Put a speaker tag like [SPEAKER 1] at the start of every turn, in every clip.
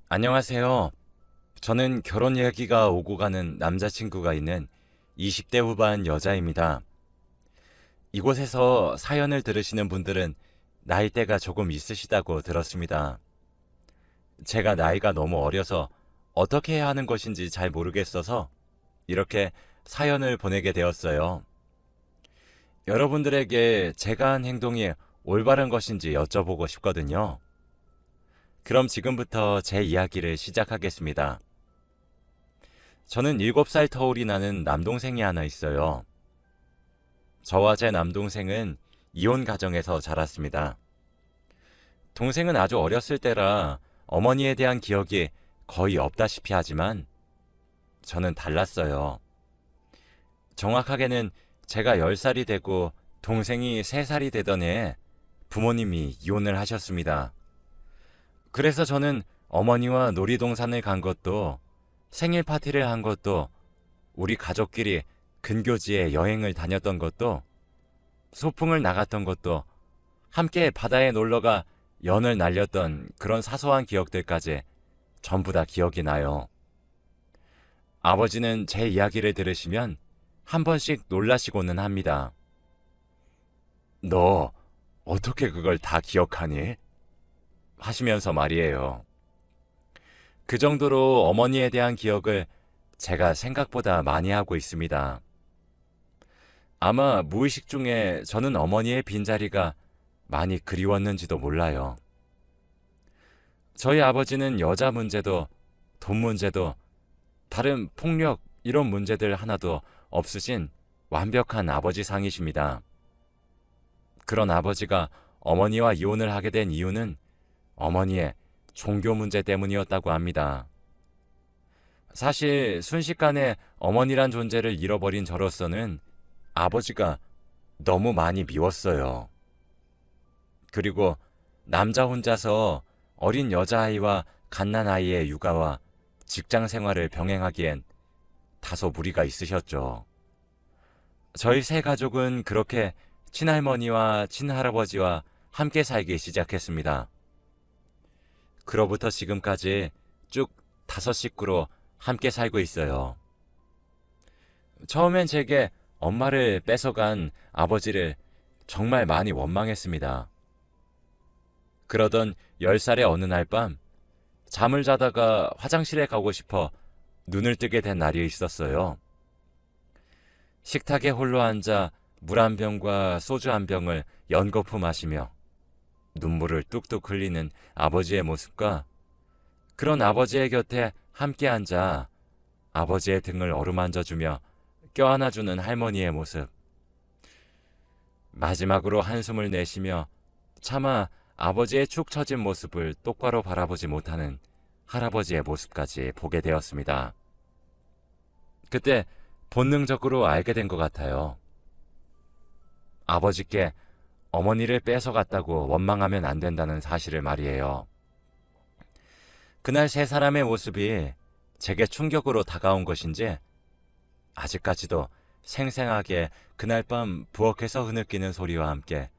[SPEAKER 1] 안녕하세요. 저는 결혼 이야기가 오고 가는 남자친구가 있는 20대 후반 여자입니다. 이곳에서 사연을 들으시는 분들은 나이대가 조금 있으시다고 들었습니다. 제가 나이가 너무 어려서 어떻게 해야 하는 것인지 잘 모르겠어서 이렇게 사연을 보내게 되었어요. 여러분들에게 제가 한 행동이 올바른 것인지 여쭤보고 싶거든요. 그럼 지금부터 제 이야기를 시작하겠습니다. 저는 7살 터울이 나는 남동생이 하나 있어요. 저와 제 남동생은 이혼 가정에서 자랐습니다. 동생은 아주 어렸을 때라 어머니에 대한 기억이 거의 없다시피 하지만 저는 달랐어요. 정확하게는 제가 10살이 되고 동생이 3살이 되던 해에 부모님이 이혼을 하셨습니다. 그래서 저는 어머니와 놀이동산을 간 것도 생일 파티를 한 것도 우리 가족끼리 근교지에 여행을 다녔던 것도 소풍을 나갔던 것도 함께 바다에 놀러가 연을 날렸던 그런 사소한 기억들까지 전부 다 기억이 나요. 아버지는 제 이야기를 들으시면 한 번씩 놀라시고는 합니다. 너 어떻게 그걸 다 기억하니? 하시면서 말이에요. 그 정도로 어머니에 대한 기억을 제가 생각보다 많이 하고 있습니다. 아마 무의식 중에 저는 어머니의 빈자리가 많이 그리웠는지도 몰라요. 저희 아버지는 여자 문제도 돈 문제도 다른 폭력 이런 문제들 하나도 없으신 완벽한 아버지상이십니다. 그런 아버지가 어머니와 이혼을 하게 된 이유는 어머니의 종교 문제 때문이었다고 합니다. 사실 순식간에 어머니란 존재를 잃어버린 저로서는 아버지가 너무 많이 미웠어요. 그리고 남자 혼자서 어린 여자아이와 갓난아이의 육아와 직장 생활을 병행하기엔 다소 무리가 있으셨죠. 저희 세 가족은 그렇게 친할머니와 친할아버지와 함께 살기 시작했습니다. 그로부터 지금까지 쭉 5식구로 함께 살고 있어요. 처음엔 제게 엄마를 뺏어간 아버지를 정말 많이 원망했습니다. 그러던 10살의 어느 날 밤 잠을 자다가 화장실에 가고 싶어 눈을 뜨게 된 날이 있었어요. 식탁에 홀로 앉아 물 한 병과 소주 한 병을 연거푸 마시며 눈물을 뚝뚝 흘리는 아버지의 모습과 그런 아버지의 곁에 함께 앉아 아버지의 등을 어루만져주며 껴안아주는 할머니의 모습. 마지막으로 한숨을 내쉬며 차마 아버지의 축 처진 모습을 똑바로 바라보지 못하는 할아버지의 모습까지 보게 되었습니다. 그때 본능적으로 알게 된 것 같아요. 아버지께 어머니를 뺏어갔다고 원망하면 안 된다는 사실을 말이에요. 그날 세 사람의 모습이 제게 충격으로 다가온 것인지 아직까지도 생생하게 그날 밤 부엌에서 흐느끼는 소리와 함께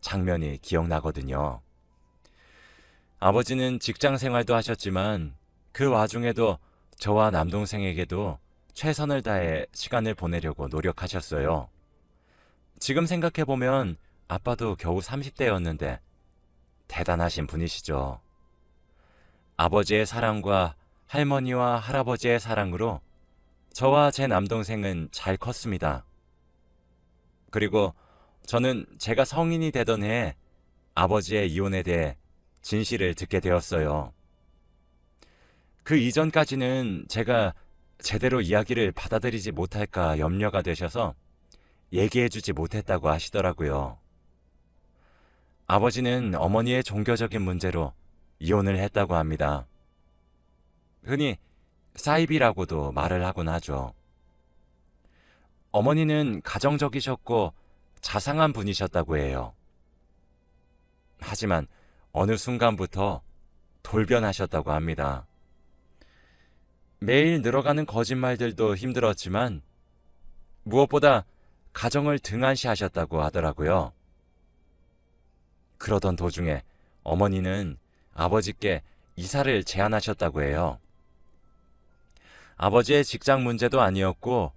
[SPEAKER 1] 장면이 기억나거든요. 아버지는 직장 생활도 하셨지만 그 와중에도 저와 남동생에게도 최선을 다해 시간을 보내려고 노력하셨어요. 지금 생각해보면 아빠도 겨우 30대였는데 대단하신 분이시죠. 아버지의 사랑과 할머니와 할아버지의 사랑으로 저와 제 남동생은 잘 컸습니다. 그리고 저는 제가 성인이 되던 해에 아버지의 이혼에 대해 진실을 듣게 되었어요. 그 이전까지는 제가 제대로 이야기를 받아들이지 못할까 염려가 되셔서 얘기해주지 못했다고 하시더라고요. 아버지는 어머니의 종교적인 문제로 이혼을 했다고 합니다. 흔히 사이비라고도 말을 하곤 하죠. 어머니는 가정적이셨고 자상한 분이셨다고 해요. 하지만 어느 순간부터 돌변하셨다고 합니다. 매일 늘어가는 거짓말들도 힘들었지만 무엇보다 가정을 등한시하셨다고 하더라고요. 그러던 도중에 어머니는 아버지께 이사를 제안하셨다고 해요. 아버지의 직장 문제도 아니었고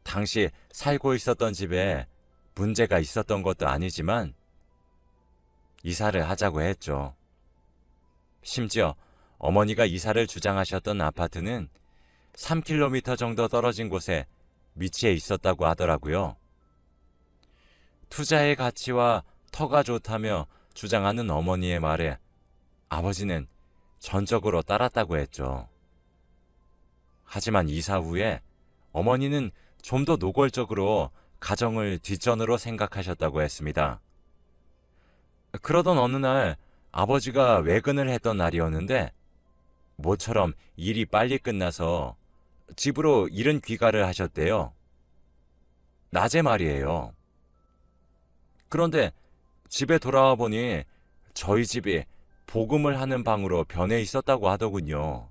[SPEAKER 1] 당시 살고 있었던 집에 문제가 있었던 것도 아니지만 이사를 하자고 했죠. 심지어 어머니가 이사를 주장하셨던 아파트는 3km 정도 떨어진 곳에 위치해 있었다고 하더라고요. 투자의 가치와 터가 좋다며 주장하는 어머니의 말에 아버지는 전적으로 따랐다고 했죠. 하지만 이사 후에 어머니는 좀 더 노골적으로 가정을 뒷전으로 생각하셨다고 했습니다. 그러던 어느 날 아버지가 외근을 했던 날이었는데 모처럼 일이 빨리 끝나서 집으로 이른 귀가를 하셨대요. 낮에 말이에요. 그런데 집에 돌아와 보니 저희 집이 복음을 하는 방으로 변해 있었다고 하더군요.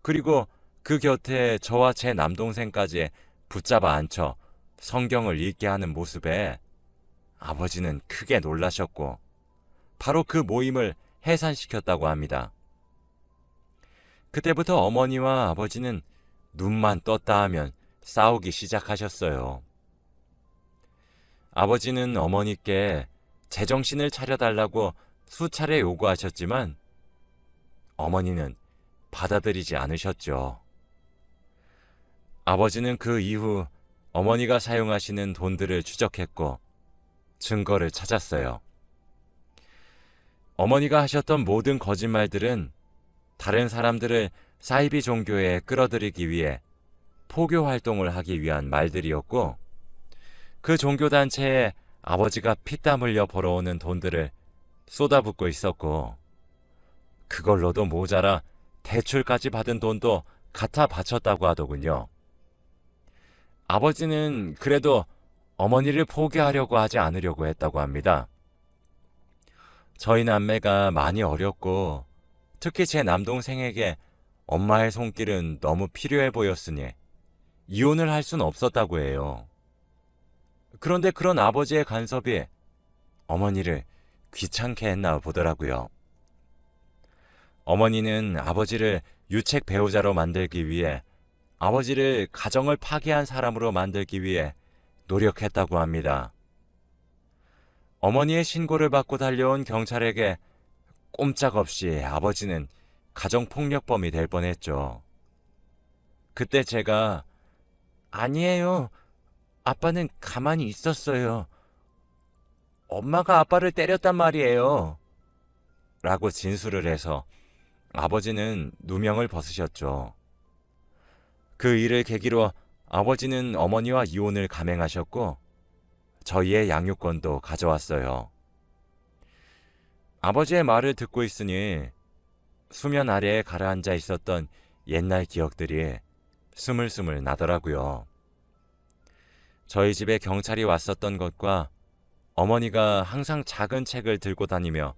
[SPEAKER 1] 그리고 그 곁에 저와 제 남동생까지 붙잡아 앉혀 성경을 읽게 하는 모습에 아버지는 크게 놀라셨고 바로 그 모임을 해산시켰다고 합니다. 그때부터 어머니와 아버지는 눈만 떴다 하면 싸우기 시작하셨어요. 아버지는 어머니께 제정신을 차려달라고 수차례 요구하셨지만 어머니는 받아들이지 않으셨죠. 아버지는 그 이후 어머니가 사용하시는 돈들을 추적했고 증거를 찾았어요. 어머니가 하셨던 모든 거짓말들은 다른 사람들을 사이비 종교에 끌어들이기 위해 포교 활동을 하기 위한 말들이었고 그 종교단체에 아버지가 피땀 흘려 벌어오는 돈들을 쏟아붓고 있었고 그걸로도 모자라 대출까지 받은 돈도 갖다 바쳤다고 하더군요. 아버지는 그래도 어머니를 포기하려고 하지 않으려고 했다고 합니다. 저희 남매가 많이 어렸고 특히 제 남동생에게 엄마의 손길은 너무 필요해 보였으니 이혼을 할 순 없었다고 해요. 그런데 그런 아버지의 간섭이 어머니를 귀찮게 했나 보더라고요. 어머니는 아버지를 유책 배우자로 만들기 위해 아버지를 가정을 파괴한 사람으로 만들기 위해 노력했다고 합니다. 어머니의 신고를 받고 달려온 경찰에게 꼼짝없이 아버지는 가정폭력범이 될 뻔했죠. 그때 제가 아니에요. 아빠는 가만히 있었어요. 엄마가 아빠를 때렸단 말이에요. 라고 진술을 해서 아버지는 누명을 벗으셨죠. 그 일을 계기로 아버지는 어머니와 이혼을 감행하셨고 저희의 양육권도 가져왔어요. 아버지의 말을 듣고 있으니 수면 아래에 가라앉아 있었던 옛날 기억들이 스물스물 나더라고요. 저희 집에 경찰이 왔었던 것과 어머니가 항상 작은 책을 들고 다니며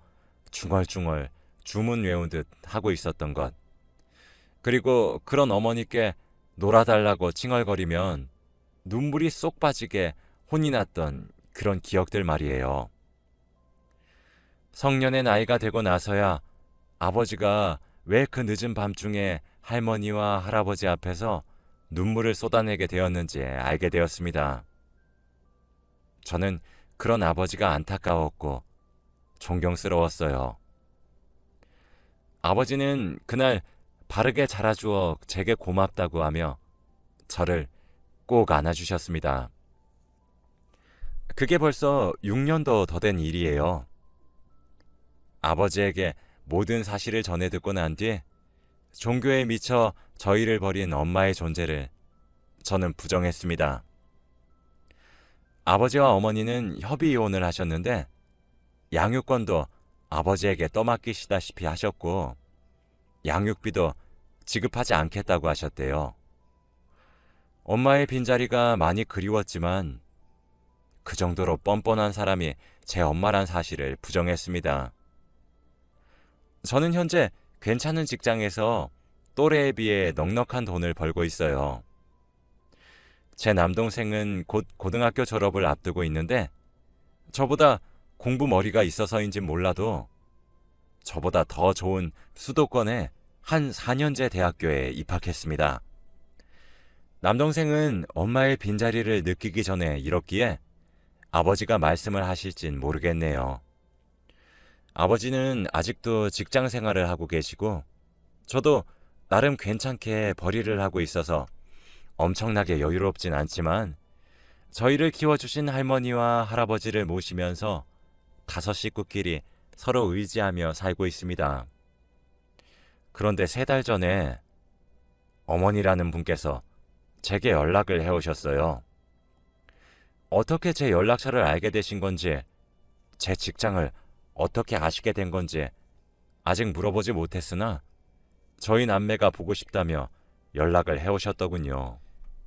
[SPEAKER 1] 중얼중얼 주문 외운 듯 하고 있었던 것, 그리고 그런 어머니께 놀아달라고 칭얼거리면 눈물이 쏙 빠지게 혼이 났던 그런 기억들 말이에요. 성년의 나이가 되고 나서야 아버지가 왜 그 늦은 밤중에 할머니와 할아버지 앞에서 눈물을 쏟아내게 되었는지 알게 되었습니다. 저는 그런 아버지가 안타까웠고 존경스러웠어요. 아버지는 그날 바르게 자라주어 제게 고맙다고 하며 저를 꼭 안아주셨습니다. 그게 벌써 6년도 더 된 일이에요. 아버지에게 모든 사실을 전해 듣고 난 뒤 종교에 미쳐 저희를 버린 엄마의 존재를 저는 부정했습니다. 아버지와 어머니는 협의 이혼을 하셨는데 양육권도 아버지에게 떠맡기시다시피 하셨고 양육비도 지급하지 않겠다고 하셨대요. 엄마의 빈자리가 많이 그리웠지만 그 정도로 뻔뻔한 사람이 제 엄마란 사실을 부정했습니다. 저는 현재 괜찮은 직장에서 또래에 비해 넉넉한 돈을 벌고 있어요. 제 남동생은 곧 고등학교 졸업을 앞두고 있는데 저보다 공부 머리가 있어서인지 몰라도 저보다 더 좋은 수도권의 한 4년제 대학교에 입학했습니다. 남동생은 엄마의 빈자리를 느끼기 전에 잃었기에 아버지가 말씀을 하실진 모르겠네요. 아버지는 아직도 직장 생활을 하고 계시고 저도 나름 괜찮게 벌이를 하고 있어서 엄청나게 여유롭진 않지만 저희를 키워주신 할머니와 할아버지를 모시면서 5식구끼리 서로 의지하며 살고 있습니다. 그런데 3달 전에 어머니라는 분께서 제게 연락을 해오셨어요. 어떻게 제 연락처를 알게 되신 건지, 제 직장을 어떻게 아시게 된 건지 아직 물어보지 못했으나 저희 남매가 보고 싶다며 연락을 해오셨더군요.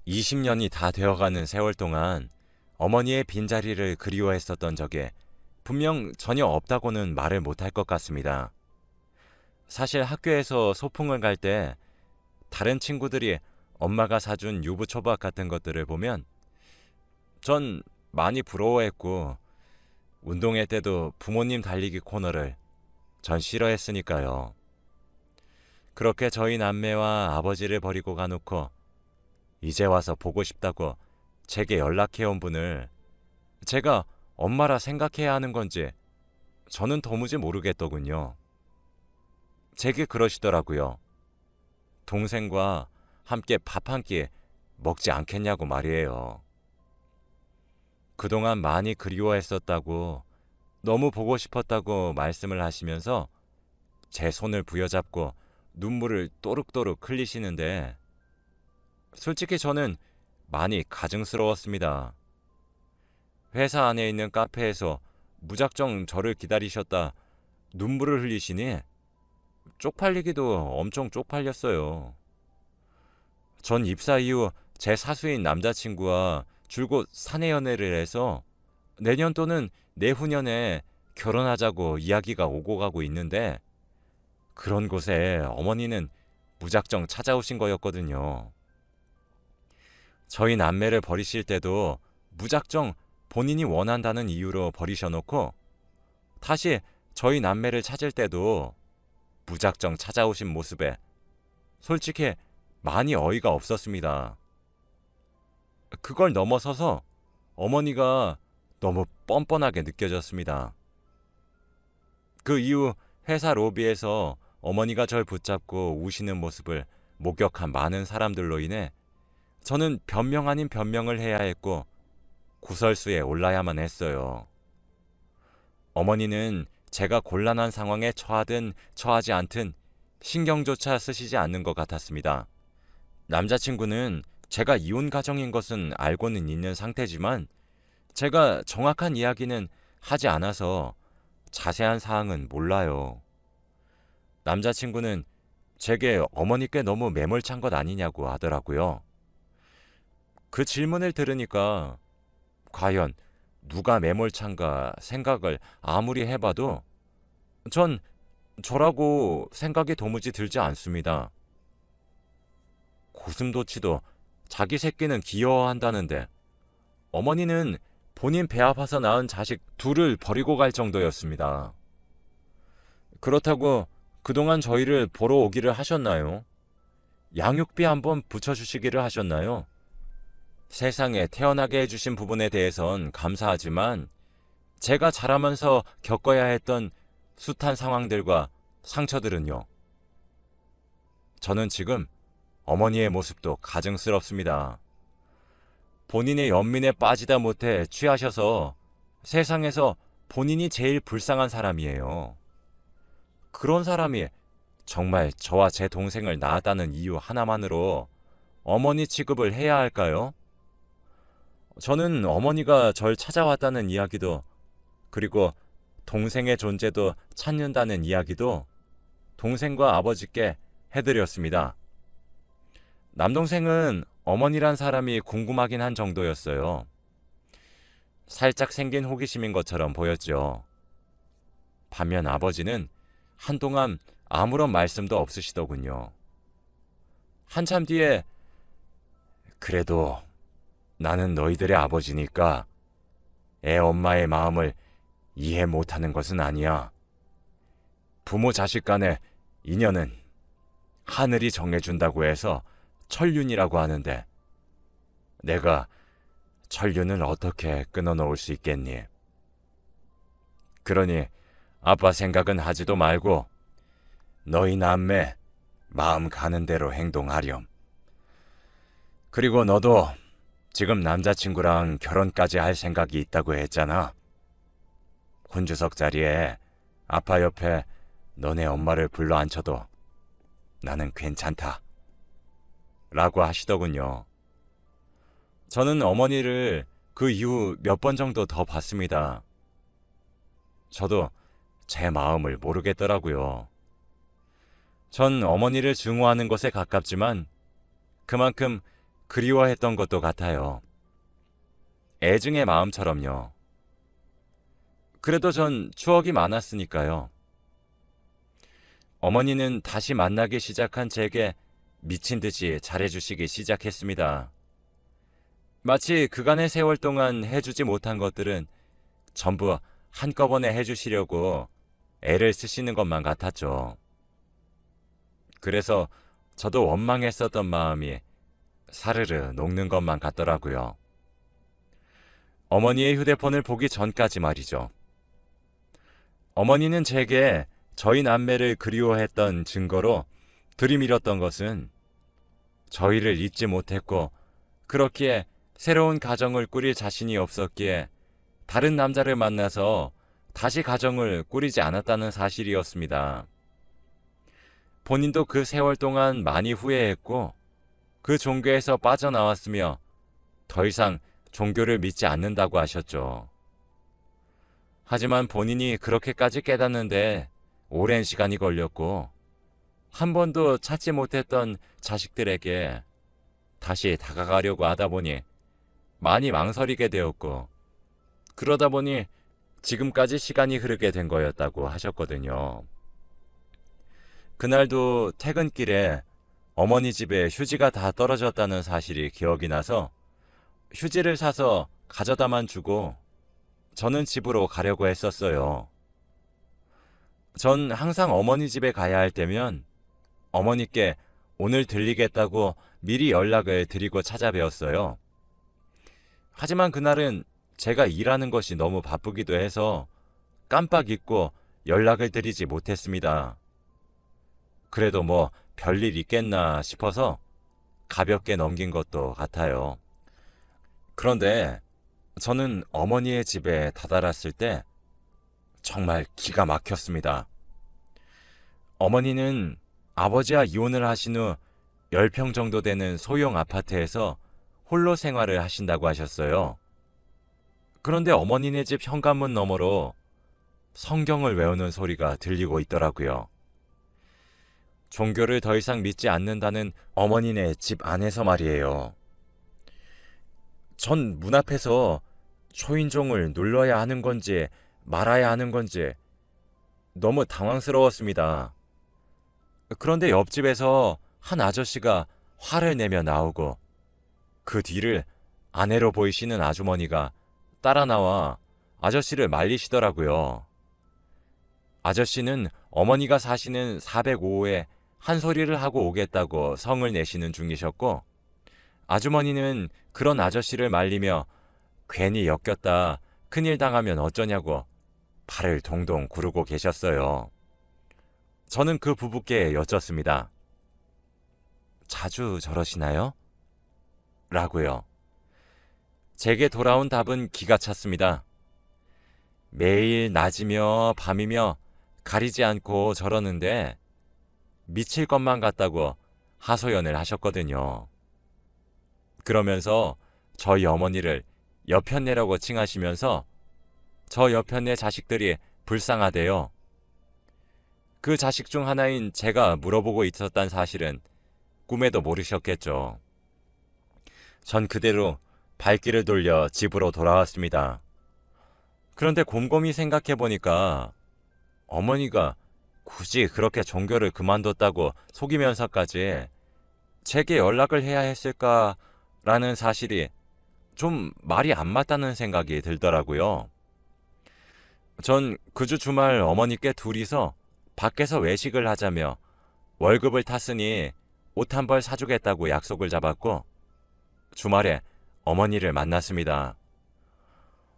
[SPEAKER 1] 20년이 다 되어가는 세월 동안 어머니의 빈자리를 그리워했었던 적에 분명 전혀 없다고는 말을 못할 것 같습니다. 사실 학교에서 소풍을 갈 때 다른 친구들이 엄마가 사준 유부초밥 같은 것들을 보면 전 많이 부러워했고 운동회 때도 부모님 달리기 코너를 전 싫어했으니까요. 그렇게 저희 남매와 아버지를 버리고 가놓고 이제 와서 보고 싶다고 제게 연락해온 분을 제가 엄마라 생각해야 하는 건지 저는 도무지 모르겠더군요. 제게 그러시더라고요. 동생과 함께 밥 한 끼 먹지 않겠냐고 말이에요. 그동안 많이 그리워했었다고 너무 보고 싶었다고 말씀을 하시면서 제 손을 부여잡고 눈물을 또룩또룩 흘리시는데 솔직히 저는 많이 가증스러웠습니다. 회사 안에 있는 카페에서 무작정 저를 기다리셨다 눈물을 흘리시니 쪽팔리기도 엄청 쪽팔렸어요. 전 입사 이후 제 사수인 남자친구와 줄곧 사내 연애를 해서 내년 또는 내후년에 결혼하자고 이야기가 오고 가고 있는데 그런 곳에 어머니는 무작정 찾아오신 거였거든요. 저희 남매를 버리실 때도 무작정 본인이 원한다는 이유로 버리셔놓고 다시 저희 남매를 찾을 때도 무작정 찾아오신 모습에 솔직히 많이 어이가 없었습니다. 그걸 넘어서서 어머니가 너무 뻔뻔하게 느껴졌습니다. 그 이후 회사 로비에서 어머니가 절 붙잡고 우시는 모습을 목격한 많은 사람들로 인해 저는 변명 아닌 변명을 해야 했고 구설수에 올라야만 했어요. 어머니는 제가 곤란한 상황에 처하든 처하지 않든 신경조차 쓰시지 않는 것 같았습니다. 남자친구는 제가 이혼 가정인 것은 알고는 있는 상태지만 제가 정확한 이야기는 하지 않아서 자세한 사항은 몰라요. 남자친구는 제게 어머니께 너무 매몰찬 것 아니냐고 하더라고요. 그 질문을 들으니까 과연 누가 매몰찬가 생각을 아무리 해봐도 전 저라고 생각이 도무지 들지 않습니다. 고슴도치도 자기 새끼는 귀여워한다는데 어머니는 본인 배 아파서 낳은 자식 둘을 버리고 갈 정도였습니다. 그렇다고 그동안 저희를 보러 오기를 하셨나요? 양육비 한번 붙여주시기를 하셨나요? 세상에 태어나게 해주신 부분에 대해선 감사하지만 제가 자라면서 겪어야 했던 숱한 상황들과 상처들은요. 저는 지금 어머니의 모습도 가증스럽습니다. 본인의 연민에 빠지다 못해 취하셔서 세상에서 본인이 제일 불쌍한 사람이에요. 그런 사람이 정말 저와 제 동생을 낳았다는 이유 하나만으로 어머니 취급을 해야 할까요? 저는 어머니가 절 찾아왔다는 이야기도 그리고 동생의 존재도 찾는다는 이야기도 동생과 아버지께 해드렸습니다. 남동생은 어머니란 사람이 궁금하긴 한 정도였어요. 살짝 생긴 호기심인 것처럼 보였죠. 반면 아버지는 한동안 아무런 말씀도 없으시더군요. 한참 뒤에 그래도 나는 너희들의 아버지니까 애 엄마의 마음을 이해 못하는 것은 아니야. 부모 자식 간의 인연은 하늘이 정해준다고 해서 천륜이라고 하는데 내가 천륜을 어떻게 끊어놓을 수 있겠니? 그러니 아빠 생각은 하지도 말고 너희 남매 마음 가는 대로 행동하렴. 그리고 너도 지금 남자친구랑 결혼까지 할 생각이 있다고 했잖아. 혼주석 자리에 아빠 옆에 너네 엄마를 불러 앉혀도 나는 괜찮다. 라고 하시더군요. 저는 어머니를 그 이후 몇 번 정도 더 봤습니다. 저도 제 마음을 모르겠더라고요. 전 어머니를 증오하는 것에 가깝지만 그만큼 그리워했던 것도 같아요. 애증의 마음처럼요. 그래도 전 추억이 많았으니까요. 어머니는 다시 만나기 시작한 제게 미친 듯이 잘해주시기 시작했습니다. 마치 그간의 세월 동안 해주지 못한 것들은 전부 한꺼번에 해주시려고 애를 쓰시는 것만 같았죠. 그래서 저도 원망했었던 마음이 사르르 녹는 것만 같더라고요. 어머니의 휴대폰을 보기 전까지 말이죠. 어머니는 제게 저희 남매를 그리워했던 증거로 들이밀었던 것은 저희를 잊지 못했고 그렇기에 새로운 가정을 꾸릴 자신이 없었기에 다른 남자를 만나서 다시 가정을 꾸리지 않았다는 사실이었습니다. 본인도 그 세월 동안 많이 후회했고 그 종교에서 빠져나왔으며 더 이상 종교를 믿지 않는다고 하셨죠. 하지만 본인이 그렇게까지 깨닫는데 오랜 시간이 걸렸고 한 번도 찾지 못했던 자식들에게 다시 다가가려고 하다 보니 많이 망설이게 되었고 그러다 보니 지금까지 시간이 흐르게 된 거였다고 하셨거든요. 그날도 퇴근길에 어머니 집에 휴지가 다 떨어졌다는 사실이 기억이 나서 휴지를 사서 가져다만 주고 저는 집으로 가려고 했었어요. 전 항상 어머니 집에 가야 할 때면 어머니께 오늘 들리겠다고 미리 연락을 드리고 찾아뵈었어요. 하지만 그날은 제가 일하는 것이 너무 바쁘기도 해서 깜빡 잊고 연락을 드리지 못했습니다. 그래도 뭐 별일 있겠나 싶어서 가볍게 넘긴 것도 같아요. 그런데 저는 어머니의 집에 다다랐을 때 정말 기가 막혔습니다. 어머니는 아버지와 이혼을 하신 후 10평 정도 되는 소형 아파트에서 홀로 생활을 하신다고 하셨어요. 그런데 어머니네 집 현관문 너머로 성경을 외우는 소리가 들리고 있더라고요. 종교를 더 이상 믿지 않는다는 어머니네 집 안에서 말이에요. 전 문 앞에서 초인종을 눌러야 하는 건지 말아야 하는 건지 너무 당황스러웠습니다. 그런데 옆집에서 한 아저씨가 화를 내며 나오고 그 뒤를 아내로 보이시는 아주머니가 따라 나와 아저씨를 말리시더라고요. 아저씨는 어머니가 사시는 405호에 한 소리를 하고 오겠다고 성을 내시는 중이셨고 아주머니는 그런 아저씨를 말리며 괜히 엮였다 큰일 당하면 어쩌냐고 발을 동동 구르고 계셨어요. 저는 그 부부께 여쭙습니다. 자주 저러시나요? 라고요. 제게 돌아온 답은 기가 찼습니다. 매일 낮이며 밤이며 가리지 않고 저러는데 미칠 것만 같다고 하소연을 하셨거든요. 그러면서 저희 어머니를 여편네라고 칭하시면서 저 여편네 자식들이 불쌍하대요. 그 자식 중 하나인 제가 물어보고 있었단 사실은 꿈에도 모르셨겠죠. 전 그대로 발길을 돌려 집으로 돌아왔습니다. 그런데 곰곰이 생각해보니까 어머니가 굳이 그렇게 종교를 그만뒀다고 속이면서까지 제게 연락을 해야 했을까라는 사실이 좀 말이 안 맞다는 생각이 들더라고요. 전 그 주 주말 어머니께 둘이서 밖에서 외식을 하자며 월급을 탔으니 옷 한 벌 사주겠다고 약속을 잡았고 주말에 어머니를 만났습니다.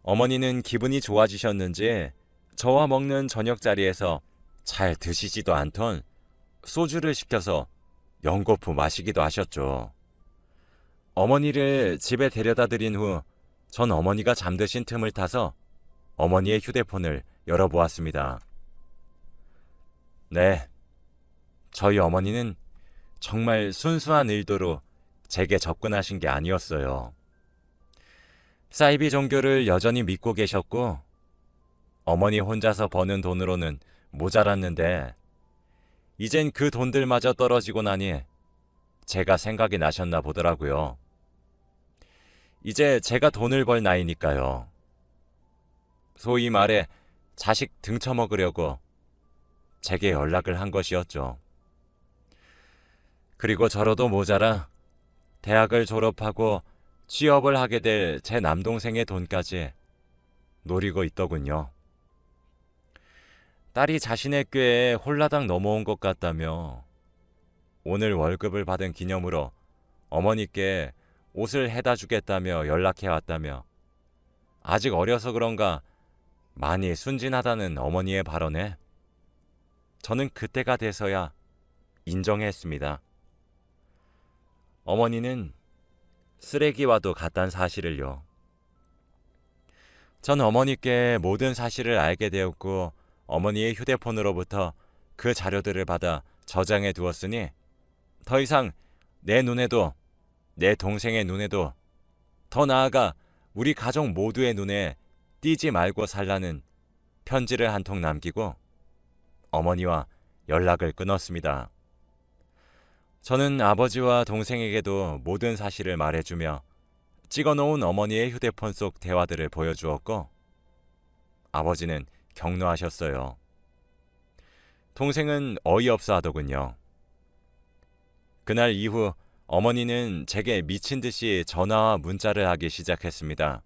[SPEAKER 1] 어머니는 기분이 좋아지셨는지 저와 먹는 저녁 자리에서 잘 드시지도 않던 소주를 시켜서 연거푸 마시기도 하셨죠. 어머니를 집에 데려다 드린 후 전 어머니가 잠드신 틈을 타서 어머니의 휴대폰을 열어보았습니다. 네, 저희 어머니는 정말 순수한 의도로 제게 접근하신 게 아니었어요. 사이비 종교를 여전히 믿고 계셨고 어머니 혼자서 버는 돈으로는 모자랐는데 이젠 그 돈들마저 떨어지고 나니 제가 생각이 나셨나 보더라고요. 이제 제가 돈을 벌 나이니까요. 소위 말해 자식 등쳐먹으려고 제게 연락을 한 것이었죠. 그리고 저로도 모자라 대학을 졸업하고 취업을 하게 될 제 남동생의 돈까지 노리고 있더군요. 딸이 자신의 꾀에 홀라당 넘어온 것 같다며 오늘 월급을 받은 기념으로 어머니께 옷을 해다 주겠다며 연락해 왔다며 아직 어려서 그런가 많이 순진하다는 어머니의 발언에 저는 그때가 돼서야 인정했습니다. 어머니는 쓰레기와도 같다는 사실을요. 전 어머니께 모든 사실을 알게 되었고 어머니의 휴대폰으로부터 그 자료들을 받아 저장해 두었으니 더 이상 내 눈에도 내 동생의 눈에도 더 나아가 우리 가족 모두의 눈에 띄지 말고 살라는 편지를 한 통 남기고 어머니와 연락을 끊었습니다. 저는 아버지와 동생에게도 모든 사실을 말해주며 찍어놓은 어머니의 휴대폰 속 대화들을 보여주었고 아버지는 격노하셨어요. 동생은 어이없어 하더군요. 그날 이후 어머니는 제게 미친 듯이 전화와 문자를 하기 시작했습니다.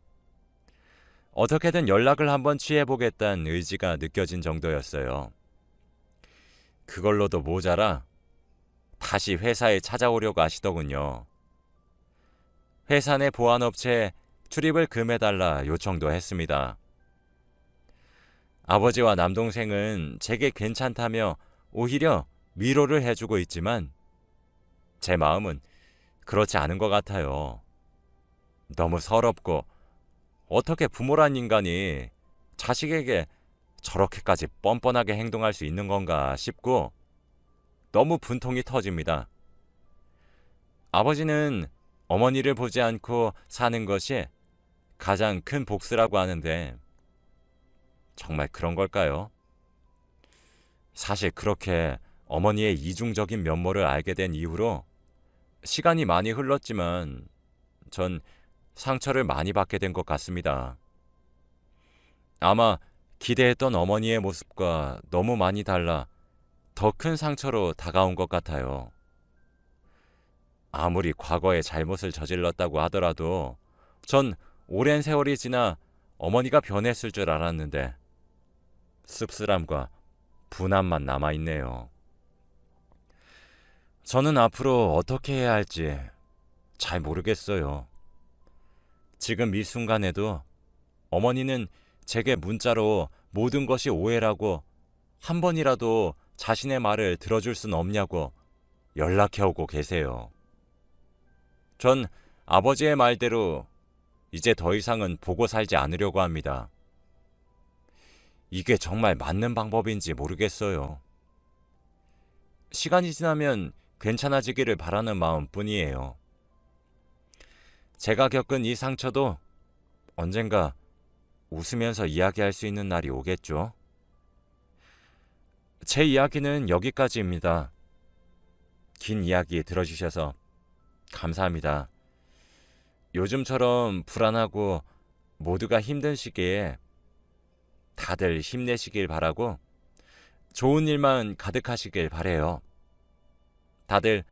[SPEAKER 1] 어떻게든 연락을 한번 취해보겠다는 의지가 느껴진 정도였어요. 그걸로도 모자라 다시 회사에 찾아오려고 하시더군요. 회사 내 보안업체에 출입을 금해달라 요청도 했습니다. 아버지와 남동생은 제게 괜찮다며 오히려 위로를 해주고 있지만 제 마음은 그렇지 않은 것 같아요. 너무 서럽고 어떻게 부모란 인간이 자식에게 저렇게까지 뻔뻔하게 행동할 수 있는 건가 싶고 너무 분통이 터집니다. 아버지는 어머니를 보지 않고 사는 것이 가장 큰 복수라고 하는데 정말 그런 걸까요? 사실 그렇게 어머니의 이중적인 면모를 알게 된 이후로 시간이 많이 흘렀지만 전 상처를 많이 받게 된 것 같습니다. 아마 기대했던 어머니의 모습과 너무 많이 달라 더 큰 상처로 다가온 것 같아요. 아무리 과거에 잘못을 저질렀다고 하더라도 전 오랜 세월이 지나 어머니가 변했을 줄 알았는데 씁쓸함과 분함만 남아있네요. 저는 앞으로 어떻게 해야 할지 잘 모르겠어요. 지금 이 순간에도 어머니는 제게 문자로 모든 것이 오해라고 한 번이라도 자신의 말을 들어줄 순 없냐고 연락해오고 계세요. 전 아버지의 말대로 이제 더 이상은 보고 살지 않으려고 합니다. 이게 정말 맞는 방법인지 모르겠어요. 시간이 지나면 괜찮아지기를 바라는 마음뿐이에요. 제가 겪은 이 상처도 언젠가 웃으면서 이야기할 수 있는 날이 오겠죠. 제 이야기는 여기까지입니다. 긴 이야기 들어주셔서 감사합니다. 요즘처럼 불안하고 모두가 힘든 시기에 다들 힘내시길 바라고 좋은 일만 가득하시길 바래요. 다들